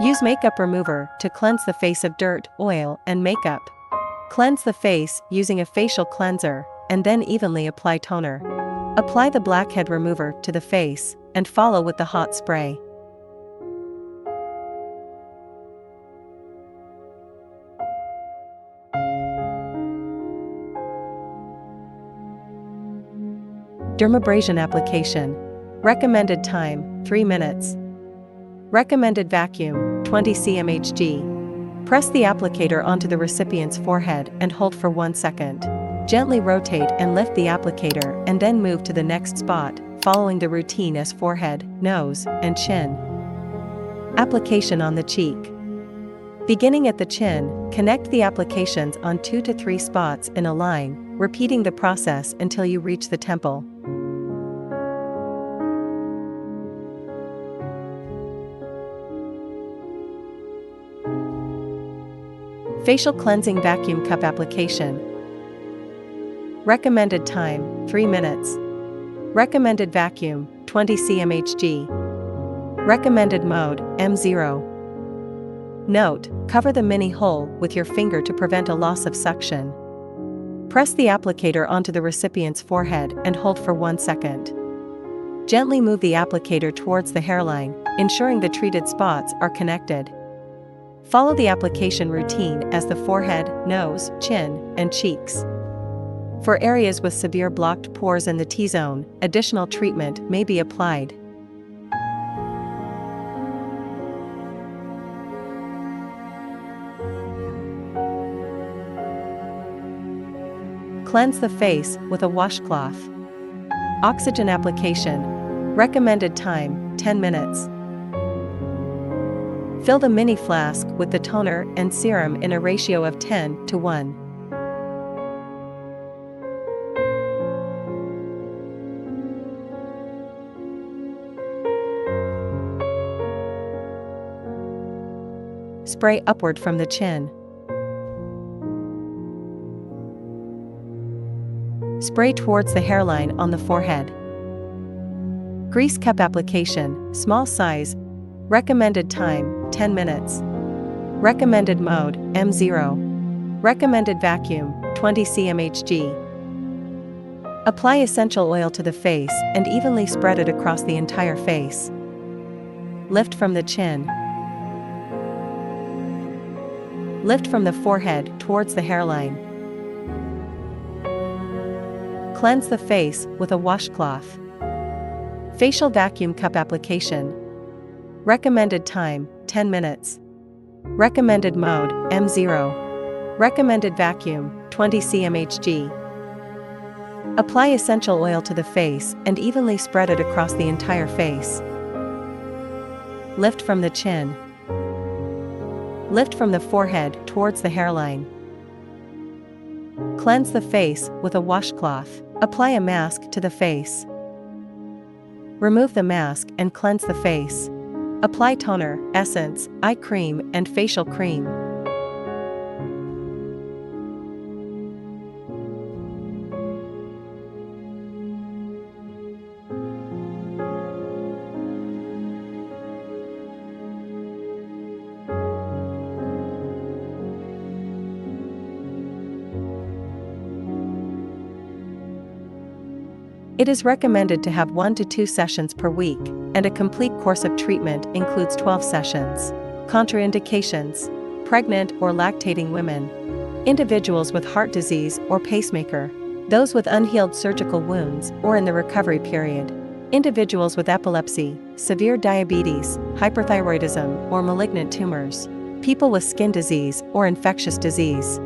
Use makeup remover to cleanse the face of dirt, oil, and makeup. Cleanse the face using a facial cleanser, and then evenly apply toner. Apply the blackhead remover to the face, and follow with the hot spray. Dermabrasion application. Recommended time, 3 minutes. Recommended vacuum, 20 cmHg. Press the applicator onto the recipient's forehead and hold for 1 second. Gently rotate and lift the applicator and then move to the next spot, following the routine as forehead, nose, and chin. Application on the cheek. Beginning at the chin, connect the applications on 2 to 3 spots in a line, repeating the process until you reach the temple. Facial cleansing vacuum cup application. Recommended time, 3 minutes. Recommended vacuum, 20 cmHg. Recommended mode, M0. Note: cover the mini hole with your finger to prevent a loss of suction. Press the applicator onto the recipient's forehead and hold for 1 second. Gently move the applicator towards the hairline, ensuring the treated spots are connected. Follow the application routine as the forehead, nose, chin, and cheeks. For areas with severe blocked pores in the T-zone, additional treatment may be applied. Cleanse the face with a washcloth. Oxygen application. Recommended time, 10 minutes. Fill the mini flask with the toner and serum in a ratio of 10 to 1. Spray upward from the chin. Spray towards the hairline on the forehead. Grease cup application, small size. Recommended time, 10 minutes. Recommended mode, M0. Recommended vacuum, 20 cmHg. Apply essential oil to the face and evenly spread it across the entire face. Lift from the chin. Lift from the forehead towards the hairline. Cleanse the face with a washcloth. Facial vacuum cup application. Recommended time, 10 minutes. Recommended mode, M0. Recommended vacuum, 20 cmHg. Apply essential oil to the face and evenly spread it across the entire face. Lift from the chin. Lift from the forehead towards the hairline. Cleanse the face with a washcloth. Apply a mask to the face. Remove the mask and cleanse the face. Apply toner, essence, eye cream, and facial cream. It is recommended to have 1 to 2 sessions per week, and a complete course of treatment includes 12 sessions. Contraindications: pregnant or lactating women, individuals with heart disease or pacemaker, those with unhealed surgical wounds or in the recovery period, individuals with epilepsy, severe diabetes, hyperthyroidism, or malignant tumors, people with skin disease or infectious disease.